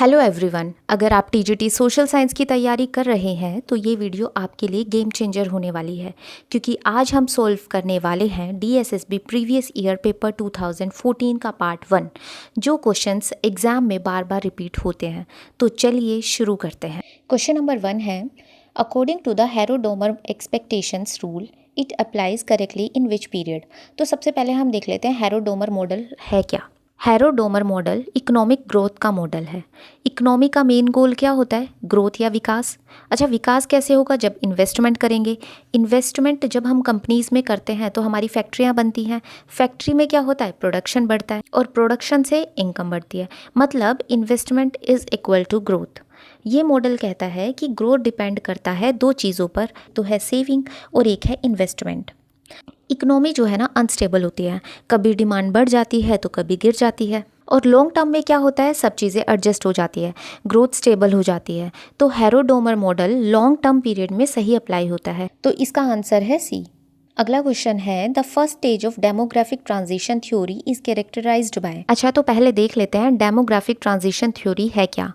Hello everyone, अगर आप TGT social science की तैयारी कर रहे हैं तो ये वीडियो आपके लिए गेम चेंजर होने वाली है, क्योंकि आज हम सॉल्व करने वाले हैं डीएसएसबी प्रीवियस ईयर पेपर 2014 का पार्ट 1, जो क्वेश्चंस एग्जाम में बार बार रिपीट होते हैं। तो चलिए शुरू करते हैं। क्वेश्चन नंबर 1 है, according to the herodomer expectations rule it applies correctly in which period. तो सबसे पहले हम देख लेते हैं हेरोडोमर मॉडल है क्या। हेरोडोमर मॉडल इकोनॉमिक ग्रोथ का मॉडल है। इकोनॉमी का मेन गोल क्या होता है? ग्रोथ या विकास। अच्छा, विकास कैसे होगा? जब इन्वेस्टमेंट करेंगे। इन्वेस्टमेंट जब हम कंपनीज में करते हैं तो हमारी फैक्ट्रियां बनती हैं। फैक्ट्री में क्या होता है? प्रोडक्शन बढ़ता है और प्रोडक्शन से इनकम बढ़ती है। मतलब investment is equal to growth. ये मॉडल कहता है कि ग्रोथ डिपेंड करता है दो चीज़ों पर, तो है सेविंग और एक है इन्वेस्टमेंट। इकोनॉमी जो है ना अनस्टेबल होती है, कभी डिमांड बढ़ जाती है तो कभी गिर जाती है। और लॉन्ग टर्म में क्या होता है? सब चीज़ें एडजस्ट हो जाती है, ग्रोथ स्टेबल हो जाती है। तो हेरोडोमर मॉडल लॉन्ग टर्म पीरियड में सही अप्लाई होता है। तो इसका आंसर है सी। अगला क्वेश्चन है, the first stage of demographic transition theory is characterised by. अच्छा, तो पहले देख लेते हैं डेमोग्राफिक ट्रांजिशन थ्योरी है क्या।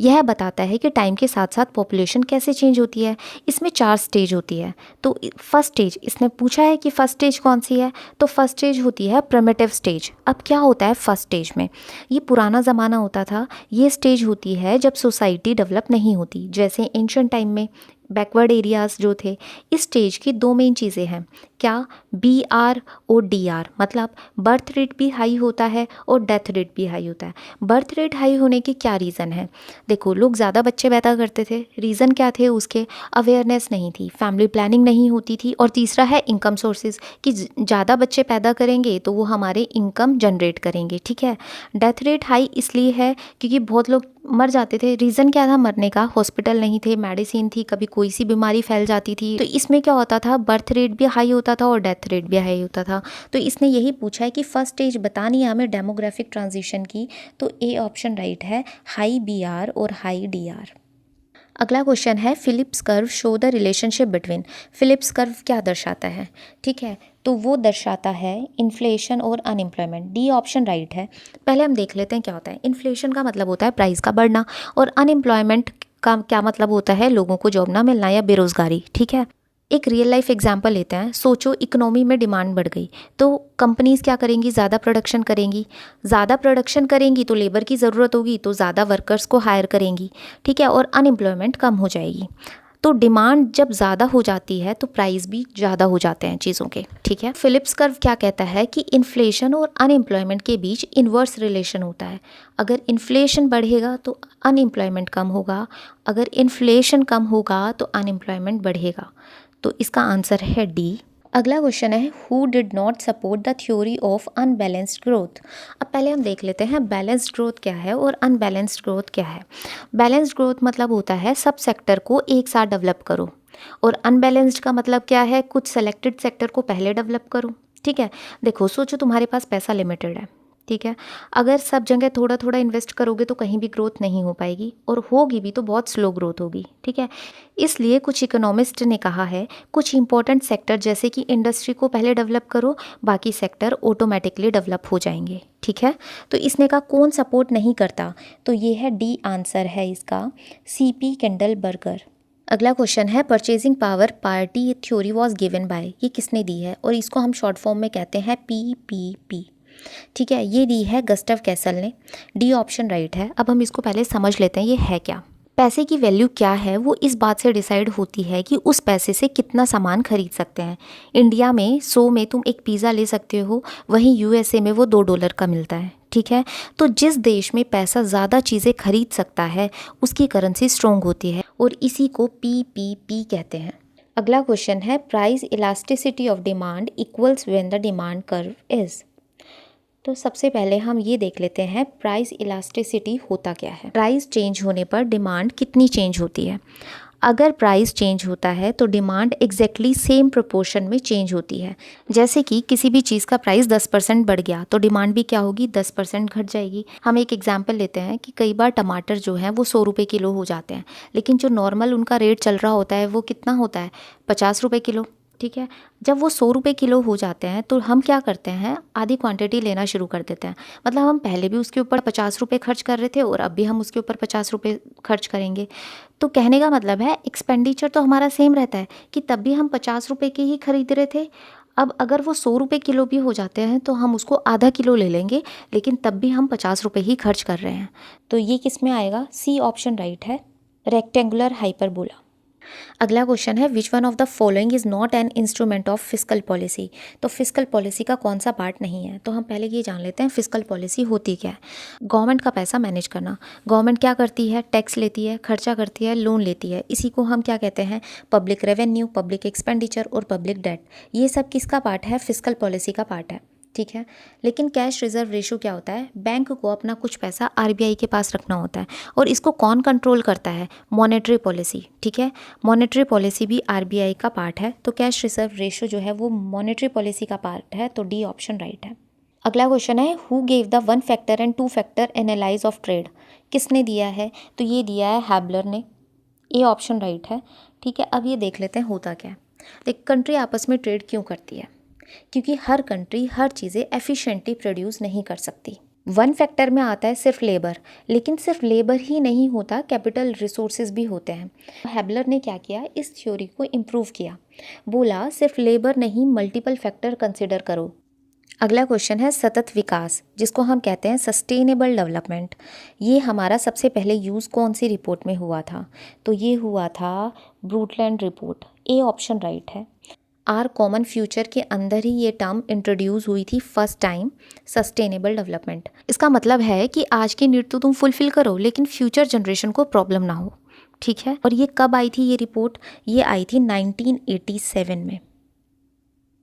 यह बताता है कि टाइम के साथ साथ पॉपुलेशन कैसे चेंज होती है। इसमें 4 स्टेज होती है। तो फर्स्ट स्टेज, इसने पूछा है कि फर्स्ट स्टेज कौन सी है, तो फर्स्ट स्टेज होती है प्रिमिटिव स्टेज। अब क्या होता है फर्स्ट स्टेज में? ये पुराना ज़माना होता था। ये स्टेज होती है जब सोसाइटी डेवलप नहीं होती, जैसे एंशिएंट टाइम में बैकवर्ड एरियाज़ जो थे। इस स्टेज की 2 मेन चीज़ें हैं। क्या? BR और DR। मतलब बर्थ रेट भी हाई होता है और डेथ रेट भी हाई होता है। बर्थ रेट हाई होने के क्या रीज़न है? देखो, लोग ज़्यादा बच्चे पैदा करते थे। रीज़न क्या थे उसके? अवेयरनेस नहीं थी, फैमिली प्लानिंग नहीं होती थी, और तीसरा है इनकम सोर्सेज, कि ज़्यादा बच्चे पैदा करेंगे तो वो हमारे इनकम जनरेट करेंगे। ठीक है। डेथ रेट हाई इसलिए है क्योंकि बहुत लोग मर जाते थे। रीज़न क्या था मरने का? हॉस्पिटल नहीं थे, मेडिसिन थी, कभी कोई सी बीमारी फैल जाती थी। तो इसमें क्या होता था? बर्थ रेट भी हाई होता था और डेथ रेट भी हाई होता था। तो इसने यही पूछा है कि फर्स्ट स्टेज बतानी है हमें डेमोग्राफिक ट्रांजिशन की। तो ए ऑप्शन राइट है, हाई BR और हाई DR। अगला क्वेश्चन है, Phillips curve show the relationship between. Phillips curve क्या दर्शाता है? ठीक है, तो वो दर्शाता है इन्फ्लेशन और अनएम्प्लॉयमेंट। डी ऑप्शन राइट है। पहले हम देख लेते हैं क्या होता है। इन्फ्लेशन का मतलब होता है प्राइस का बढ़ना, और अनएम्प्लॉयमेंट का क्या मतलब होता है? लोगों को जॉब ना मिलना या बेरोजगारी। ठीक है। एक रियल लाइफ एग्जांपल लेते हैं। सोचो इकोनॉमी में डिमांड बढ़ गई तो कंपनीज क्या करेंगी? ज़्यादा प्रोडक्शन करेंगी। ज़्यादा प्रोडक्शन करेंगी तो लेबर की ज़रूरत होगी, तो ज़्यादा वर्कर्स को हायर करेंगी। ठीक है, और अनएम्प्लॉयमेंट कम हो जाएगी। तो डिमांड जब ज़्यादा हो जाती है तो प्राइस भी ज़्यादा हो जाते हैं चीज़ों के। ठीक है। फिलिप्स कर्व क्या कहता है कि इन्फ्लेशन और अनएम्प्लॉयमेंट के बीच इन्वर्स रिलेशन होता है। अगर इन्फ्लेशन बढ़ेगा तो अनएम्प्लॉयमेंट कम होगा, अगर इन्फ्लेशन कम होगा तो अनएम्प्लॉयमेंट बढ़ेगा। तो इसका आंसर है डी। अगला क्वेश्चन है, who did not support the theory of unbalanced growth. अब पहले हम देख लेते हैं बैलेंस्ड ग्रोथ क्या है और अनबैलेंस्ड ग्रोथ क्या है। बैलेंस्ड ग्रोथ मतलब होता है सब सेक्टर को एक साथ डेवलप करो, और अनबैलेंस्ड का मतलब क्या है? कुछ सेलेक्टेड सेक्टर को पहले डेवलप करो। ठीक है। देखो, सोचो तुम्हारे पास पैसा लिमिटेड है। ठीक है। अगर सब जगह थोड़ा थोड़ा इन्वेस्ट करोगे तो कहीं भी ग्रोथ नहीं हो पाएगी, और होगी भी तो बहुत स्लो ग्रोथ होगी। ठीक है। इसलिए कुछ इकोनॉमिस्ट ने कहा है कुछ इंपॉर्टेंट सेक्टर जैसे कि इंडस्ट्री को पहले डेवलप करो, बाकी सेक्टर ऑटोमेटिकली डेवलप हो जाएंगे। ठीक है। तो इसने कहा कौन सपोर्ट नहीं करता, तो ये है डी आंसर है इसका, CP केंडलबर्गर। अगला क्वेश्चन है, purchasing power party theory was given by. ये किसने दी है? और इसको हम शॉर्ट फॉर्म में कहते हैं PPP। ठीक है, ये दी है गस्टव कैसल ने। डी ऑप्शन राइट है। अब हम इसको पहले समझ लेते हैं ये है क्या। पैसे की वैल्यू क्या है वो इस बात से डिसाइड होती है कि उस पैसे से कितना सामान खरीद सकते हैं। इंडिया में 100 में तुम एक पिज़्ज़ा ले सकते हो, वहीं USA में वो $2 का मिलता है। ठीक है। तो जिस देश में पैसा ज़्यादा चीज़ें खरीद सकता है उसकी करेंसी स्ट्रॉन्ग होती है, और इसी को PPP कहते हैं। अगला क्वेश्चन है, price elasticity of demand equals when the demand curve is. तो सबसे पहले हम ये देख लेते हैं प्राइस इलास्टिसिटी होता क्या है। प्राइस चेंज होने पर डिमांड कितनी चेंज होती है? अगर प्राइस चेंज होता है तो डिमांड एग्जैक्टली सेम प्रोपोर्शन में चेंज होती है। जैसे कि किसी भी चीज़ का प्राइस 10% बढ़ गया तो डिमांड भी क्या होगी? 10% घट जाएगी। हम एक एग्जांपल लेते हैं कि कई बार टमाटर जो हैं वो 100 रुपये किलो हो जाते हैं, लेकिन जो नॉर्मल उनका रेट चल रहा होता है वो कितना होता है? 50 रुपये किलो। ठीक है। जब वो 100 रुपये किलो हो जाते हैं तो हम क्या करते हैं, आधी क्वांटिटी लेना शुरू कर देते हैं। मतलब हम पहले भी उसके ऊपर 50 रुपये खर्च कर रहे थे और अब भी हम उसके ऊपर 50 रुपये खर्च करेंगे। तो कहने का मतलब है एक्सपेंडिचर तो हमारा सेम रहता है कि तब भी हम 50 रुपये के ही खरीद रहे थे। अब अगर वो 100 रुपये किलो भी हो जाते हैं तो हम उसको आधा किलो ले लेंगे, लेकिन तब भी हम 50 रुपये ही खर्च कर रहे हैं। तो ये किस में आएगा, सी ऑप्शन राइट है, रेक्टेंगुलर हाइपरबोला। अगला क्वेश्चन है, which one of the following is not an instrument of fiscal policy. तो फिस्कल पॉलिसी का कौन सा पार्ट नहीं है। तो हम पहले ये जान लेते हैं फिस्कल पॉलिसी होती क्या है। गवर्नमेंट का पैसा मैनेज करना। गवर्नमेंट क्या करती है, टैक्स लेती है, खर्चा करती है, लोन लेती है। इसी को हम क्या कहते हैं, पब्लिक रेवेन्यू, पब्लिक एक्सपेंडिचर और पब्लिक डेट। ये सब किसका पार्ट है, फिस्कल पॉलिसी का पार्ट है। ठीक है। लेकिन कैश रिजर्व रेशो क्या होता है, बैंक को अपना कुछ पैसा आरबीआई के पास रखना होता है और इसको कौन कंट्रोल करता है, मॉनेटरी पॉलिसी। ठीक है। मॉनेटरी पॉलिसी भी आरबीआई का पार्ट है। तो कैश रिजर्व रेशो जो है वो मॉनेटरी पॉलिसी का पार्ट है। तो डी ऑप्शन राइट है। अगला क्वेश्चन है, who gave the 1 factor and 2 factor analyse of trade. किसने दिया है, तो ये दिया है हैबलर ने। ए ऑप्शन राइट है। ठीक है। अब ये देख लेते हैं होता क्या है। एक कंट्री आपस में ट्रेड क्यों करती है, क्योंकि हर कंट्री हर चीज़ें एफिशिएंटली प्रोड्यूस नहीं कर सकती। 1 फैक्टर में आता है सिर्फ लेबर, लेकिन सिर्फ लेबर ही नहीं होता, कैपिटल रिसोर्सेज भी होते हैं। हैबलर ने क्या किया, इस थ्योरी को इम्प्रूव किया। बोला सिर्फ लेबर नहीं, मल्टीपल फैक्टर कंसिडर करो। अगला क्वेश्चन है, सतत विकास, जिसको हम कहते हैं सस्टेनेबल डेवलपमेंट। ये हमारा सबसे पहले यूज़ कौन सी रिपोर्ट में हुआ था, तो ये हुआ था ब्रूटलैंड रिपोर्ट। ए ऑप्शन राइट है। आर कॉमन फ्यूचर के अंदर ही ये टर्म इंट्रोड्यूस हुई थी फर्स्ट टाइम, सस्टेनेबल डेवलपमेंट। इसका मतलब है कि आज की नीड तो तुम फुलफिल करो, लेकिन फ्यूचर जनरेशन को प्रॉब्लम ना हो। ठीक है। और ये कब आई थी ये रिपोर्ट, ये आई थी 1987 में।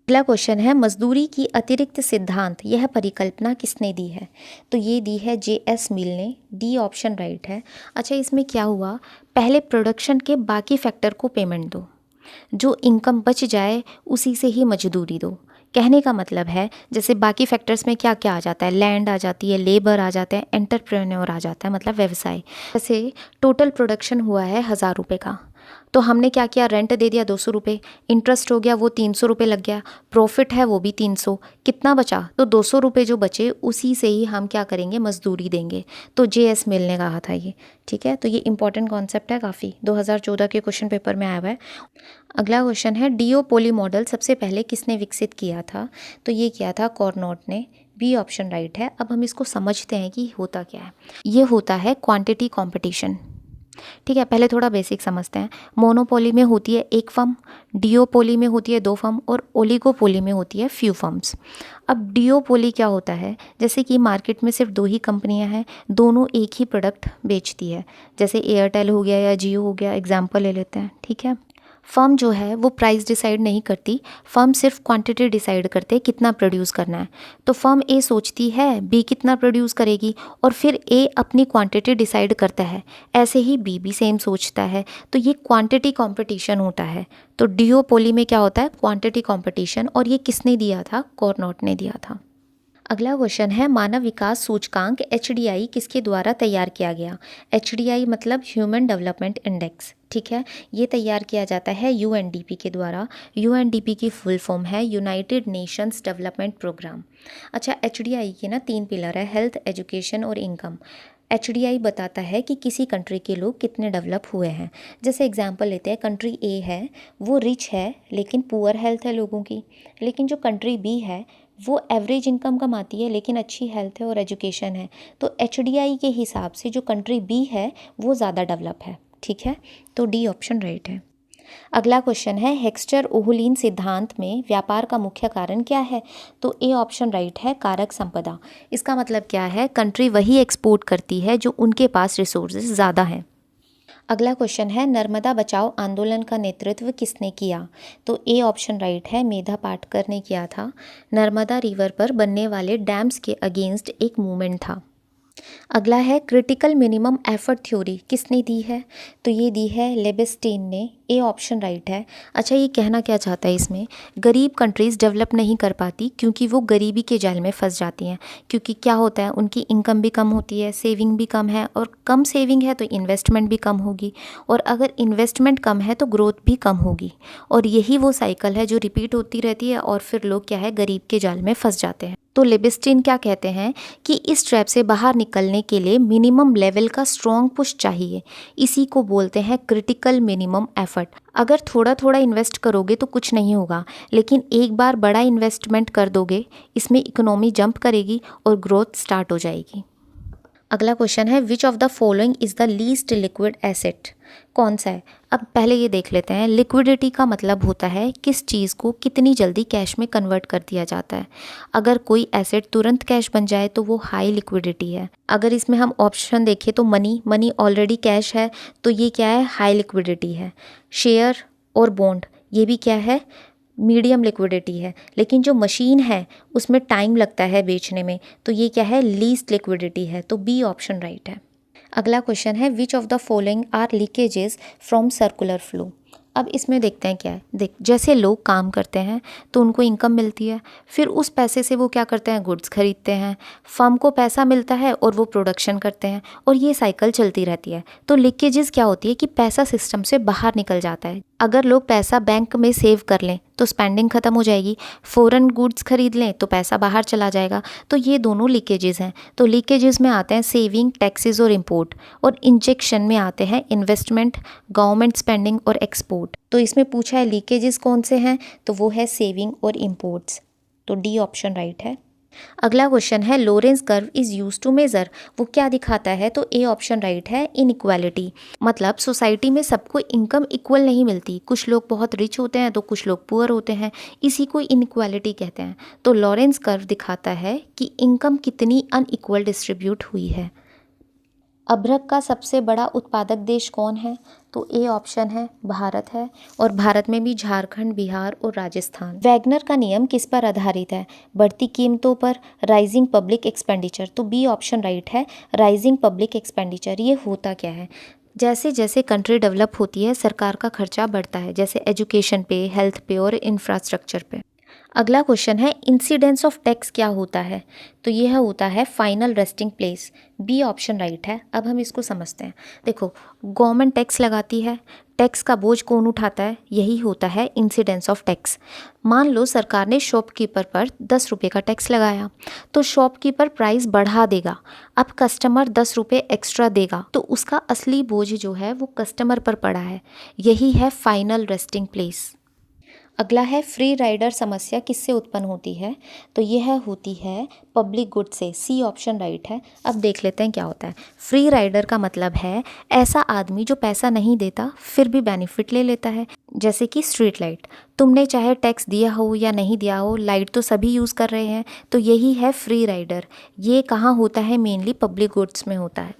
अगला क्वेश्चन है, मजदूरी की अतिरिक्त सिद्धांत, यह परिकल्पना किसने दी है, तो ये दी है जे.एस. मिल ने। डी ऑप्शन राइट है। अच्छा, इसमें क्या हुआ, पहले प्रोडक्शन के बाकी फैक्टर को पेमेंट दो, जो इनकम बच जाए उसी से ही मजदूरी दो। कहने का मतलब है जैसे बाकी फैक्टर्स में क्या क्या आ जाता है, लैंड आ जाती है, लेबर आ जाते हैं, एंटरप्रेन्योर आ जाता है, मतलब व्यवसाय। जैसे टोटल प्रोडक्शन हुआ है 1000 रुपये का, तो हमने क्या किया, रेंट दे दिया 200 रुपये, इंटरेस्ट हो गया वो 300 रुपये लग गया, प्रॉफिट है वो भी 300, कितना बचा, तो 200 रुपये जो बचे उसी से ही हम क्या करेंगे, मजदूरी देंगे। तो जे.एस. मिल ने कहा था ये। ठीक है। तो ये इंपॉर्टेंट कॉन्सेप्ट है काफ़ी, 2014 के क्वेश्चन पेपर में आया हुआ है। अगला क्वेश्चन है, डिओपोली मॉडल सबसे पहले किसने विकसित किया था, तो ये किया था कॉर्नोट ने। बी ऑप्शन राइट है। अब हम इसको समझते हैं कि होता क्या है। ये होता है क्वांटिटी कंपटीशन। ठीक है। पहले थोड़ा बेसिक समझते हैं। मोनोपोली में होती है एक फर्म, डिओपोली में होती है 2 फर्म और ओलिगोपोली में होती है फ्यू फर्म्स। अब डिओपोली क्या होता है, जैसे कि मार्केट में सिर्फ 2 ही कंपनियां हैं, दोनों एक ही प्रोडक्ट बेचती है, जैसे एयरटेल हो गया या जियो हो गया, एग्जाम्पल ले लेते हैं। ठीक है। फर्म जो है वो प्राइस डिसाइड नहीं करती, फर्म सिर्फ क्वांटिटी डिसाइड करते हैं, कितना प्रोड्यूस करना है। तो फर्म ए सोचती है बी कितना प्रोड्यूस करेगी और फिर ए अपनी क्वांटिटी डिसाइड करता है, ऐसे ही बी भी सेम सोचता है। तो ये क्वांटिटी कंपटीशन होता है। तो डिओपोली में क्या होता है, क्वांटिटी कंपटीशन, और ये किसने दिया था, कॉर्नोट ने दिया था। अगला क्वेश्चन है, मानव विकास सूचकांक HDI किसके द्वारा तैयार किया गया। HDI मतलब ह्यूमन डेवलपमेंट इंडेक्स। ठीक है। ये तैयार किया जाता है UNDP के द्वारा। UNDP की फुल फॉर्म है यूनाइटेड नेशंस डेवलपमेंट प्रोग्राम। अच्छा, HDI के ना 3 पिलर है, हेल्थ, एजुकेशन और इनकम। HDI बताता है कि किसी कंट्री के लोग कितने डेवलप हुए हैं। जैसे एग्जांपल लेते हैं, कंट्री A है वो रिच है लेकिन पुअर हेल्थ है लोगों की, लेकिन जो कंट्री B है वो एवरेज इनकम कमाती है लेकिन अच्छी हेल्थ है और एजुकेशन है। तो HDI के हिसाब से जो कंट्री B है वो ज़्यादा डेवलप है। ठीक है। तो डी ऑप्शन राइट है। अगला क्वेश्चन है, हेक्सचर ओहुलीन सिद्धांत में व्यापार का मुख्य कारण क्या है, तो ए ऑप्शन राइट है, कारक संपदा। इसका मतलब क्या है, कंट्री वही एक्सपोर्ट करती है जो उनके पास रिसोर्सेज ज़्यादा हैं। अगला क्वेश्चन है, नर्मदा बचाओ आंदोलन का नेतृत्व किसने किया, तो ए ऑप्शन राइट है, मेधा पाटकर ने किया था। नर्मदा रिवर पर बनने वाले डैम्स के अगेंस्ट एक मूवमेंट था। अगला है क्रिटिकल मिनिमम एफर्ट थ्योरी, किसने दी है? तो ये दी है लेबेस्टीन ने। ए ऑप्शन राइट है। अच्छा, ये कहना क्या चाहता है इसमें? गरीब कंट्रीज़ डेवलप नहीं कर पाती क्योंकि वो गरीबी के जाल में फंस जाती हैं। क्योंकि क्या होता है, उनकी इनकम भी कम होती है, सेविंग भी कम है, और कम सेविंग है तो इन्वेस्टमेंट भी कम होगी, और अगर इन्वेस्टमेंट कम है तो ग्रोथ भी कम होगी, और यही वो साइकिल है जो रिपीट होती रहती है, और फिर लोग क्या है, गरीब के जाल में फंस जाते हैं। तो लेबेस्टीन क्या कहते हैं कि इस ट्रैप से बाहर निकलने के लिए मिनिमम लेवल का स्ट्रॉन्ग पुश चाहिए। इसी को बोलते हैं क्रिटिकल मिनिमम एफर्ट। अगर थोड़ा थोड़ा इन्वेस्ट करोगे तो कुछ नहीं होगा, लेकिन एक बार बड़ा इन्वेस्टमेंट कर दोगे, इसमें इकोनॉमी जंप करेगी और ग्रोथ स्टार्ट हो जाएगी। अगला क्वेश्चन है which of the following is the least liquid asset, कौन सा है? अब पहले ये देख लेते हैं। लिक्विडिटी का मतलब होता है किस चीज़ को कितनी जल्दी कैश में कन्वर्ट कर दिया जाता है। अगर कोई एसेट तुरंत कैश बन जाए तो वो हाई लिक्विडिटी है। अगर इसमें हम ऑप्शन देखें तो मनी ऑलरेडी कैश है, तो ये क्या है, हाई लिक्विडिटी है। शेयर और बॉन्ड, ये भी क्या है, मीडियम लिक्विडिटी है। लेकिन जो मशीन है उसमें टाइम लगता है बेचने में, तो ये क्या है, लीस्ट लिक्विडिटी है। तो बी ऑप्शन राइट है। अगला क्वेश्चन है which of the following are leakages from circular flow. अब इसमें देखते हैं क्या है। देख, जैसे लोग काम करते हैं तो उनको इनकम मिलती है, फिर उस पैसे से वो क्या करते हैं, गुड्स खरीदते हैं, फर्म को पैसा मिलता है और वो प्रोडक्शन करते हैं, और ये साइकिल चलती रहती है। तो लीकेजेस क्या होती है कि पैसा सिस्टम से बाहर निकल जाता है। अगर लोग पैसा बैंक में सेव कर लें तो स्पेंडिंग ख़त्म हो जाएगी, फ़ॉरेन गुड्स खरीद लें तो पैसा बाहर चला जाएगा। तो ये दोनों लीकेजेस हैं। तो लीकेजेस में आते हैं सेविंग, टैक्सेस और इंपोर्ट, और इंजेक्शन में आते हैं इन्वेस्टमेंट, गवर्नमेंट स्पेंडिंग और एक्सपोर्ट। तो इसमें पूछा है लीकेजेस कौन से हैं, तो वो है सेविंग और इंपोर्ट्स। तो डी ऑप्शन राइट है। अगला क्वेश्चन है Lorenz curve is use to measure, वो क्या दिखाता है? तो ए ऑप्शन राइट है, इनइक्वालिटी। मतलब सोसाइटी में सबको इनकम इक्वल नहीं मिलती, कुछ लोग बहुत रिच होते हैं तो कुछ लोग पुअर होते हैं, इसी को इनइक्वालिटी कहते हैं। तो लॉरेंस कर्व दिखाता है कि इनकम कितनी अनइक्वल डिस्ट्रीब्यूट हुई है। अभ्रक का सबसे बड़ा उत्पादक देश कौन है? तो ए ऑप्शन है, भारत है, और भारत में भी झारखंड, बिहार और राजस्थान। वैगनर का नियम किस पर आधारित है? बढ़ती कीमतों पर, राइजिंग पब्लिक एक्सपेंडिचर। तो बी ऑप्शन राइट है, राइजिंग पब्लिक एक्सपेंडिचर। ये होता क्या है, जैसे जैसे कंट्री डेवलप होती है सरकार का खर्चा बढ़ता है, जैसे एजुकेशन पे, हेल्थ पे और इंफ्रास्ट्रक्चर पे। अगला क्वेश्चन है इंसिडेंस ऑफ टैक्स क्या होता है? तो यह होता है final resting place. B option right है। अब हम इसको समझते हैं। देखो, गवर्नमेंट टैक्स लगाती है, टैक्स का बोझ कौन उठाता है? यही होता है इंसिडेंस ऑफ टैक्स। मान लो सरकार ने शॉपकीपर पर 10 रुपये का टैक्स लगाया, तो शॉपकीपर प्राइस बढ़ा देगा, अब कस्टमर 10 रुपये एक्स्ट्रा देगा, तो उसका असली बोझ जो है वो कस्टमर पर पड़ा है। यही है फाइनल रेस्टिंग प्लेस। अगला है फ्री राइडर समस्या किससे उत्पन्न होती है? तो यह होती है पब्लिक गुड से। सी ऑप्शन राइट है। अब देख लेते हैं क्या होता है। फ्री राइडर का मतलब है ऐसा आदमी जो पैसा नहीं देता फिर भी बेनिफिट ले लेता है। जैसे कि स्ट्रीट लाइट, तुमने चाहे टैक्स दिया हो या नहीं दिया हो, लाइट तो सभी यूज़ कर रहे हैं, तो यही है फ्री राइडर। ये कहाँ होता है? मेनली पब्लिक गुड्स में होता है।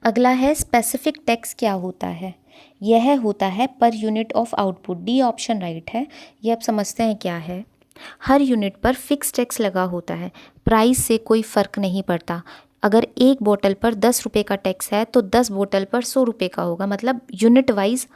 अगला है स्पेसिफिक टैक्स क्या होता है? यह होता है per unit of output. D option right है। ये आप समझते हैं क्या है। हर यूनिट पर फिक्स टैक्स लगा होता है, प्राइस से कोई फ़र्क नहीं पड़ता। अगर एक बोतल पर 10 रुपये का टैक्स है तो 10 बोतल पर 100 रुपये का होगा, मतलब यूनिट वाइज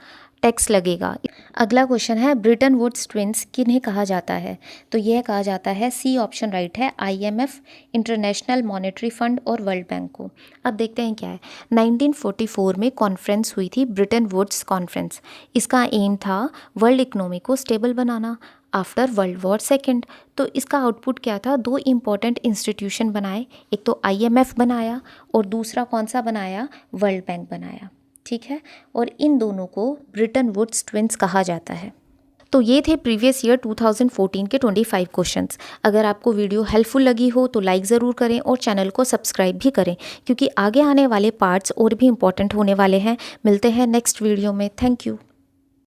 टैक्स लगेगा। अगला क्वेश्चन है ब्रिटन वुड्स ट्विंस किन्हें कहा जाता है? तो यह कहा जाता है, सी ऑप्शन राइट है, IMF, इंटरनेशनल मॉनेटरी फंड और वर्ल्ड बैंक को। अब देखते हैं क्या है। 1944 में कॉन्फ्रेंस हुई थी, ब्रिटन वुड्स कॉन्फ्रेंस। इसका एम था वर्ल्ड इकोनॉमी को स्टेबल बनाना आफ्टर वर्ल्ड वॉर सेकेंड। तो इसका आउटपुट क्या था? 2 इम्पॉर्टेंट इंस्टीट्यूशन बनाए, एक तो IMF बनाया और दूसरा कौन सा बनाया? वर्ल्ड बैंक बनाया। ठीक है, और इन दोनों को ब्रिटन वुड्स ट्विंस कहा जाता है। तो ये थे प्रीवियस ईयर 2014 के 25 क्वेश्चंस। अगर आपको वीडियो हेल्पफुल लगी हो तो लाइक ज़रूर करें और चैनल को सब्सक्राइब भी करें, क्योंकि आगे आने वाले पार्ट्स और भी इम्पॉर्टेंट होने वाले हैं। मिलते हैं नेक्स्ट वीडियो में। Thank you.